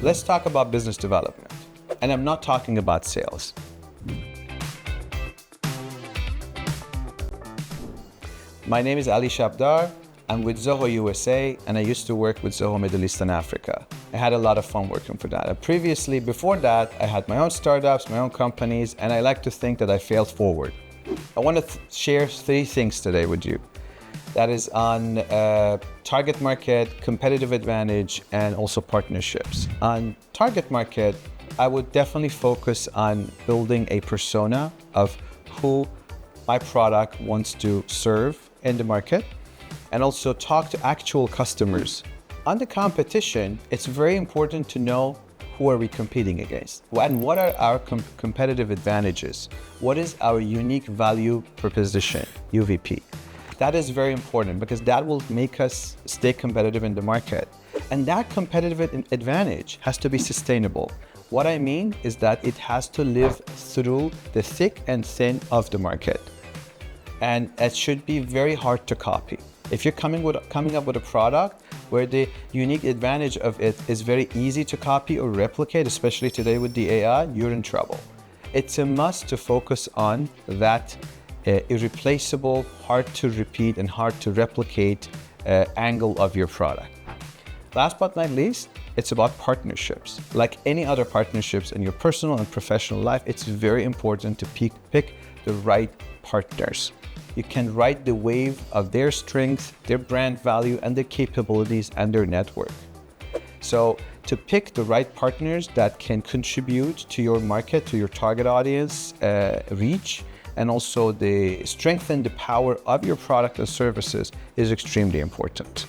Let's talk about business development. And I'm not talking about sales. My name is Ali Shabdar. I'm with Zoho USA, and I used to work with Zoho Middle East and Africa. I had a lot of fun working for that. Previously, before that, I had my own startups, my own companies, and I like to think that I failed forward. I want to share 3 things today with you. That is on target market, competitive advantage, and also partnerships. On target market, I would definitely focus on building a persona of who my product wants to serve in the market, and also talk to actual customers. On the competition, it's very important to know who are we competing against and what are our competitive advantages. What is our unique value proposition, UVP? That is very important because that will make us stay competitive in the market. And that competitive advantage has to be sustainable. What I mean is that it has to live through the thick and thin of the market. And it should be very hard to copy. If you're coming up with a product where the unique advantage of it is very easy to copy or replicate, especially today with the AI, you're in trouble. It's a must to focus on that irreplaceable, hard to repeat and hard to replicate angle of your product. Last but not least, it's about partnerships. Like any other partnerships in your personal and professional life, it's very important to pick the right partners. You can ride the wave of their strength, their brand value, and their capabilities and their network. So to pick the right partners that can contribute to your market, to your target audience reach, and also strengthen the power of your product and services is extremely important.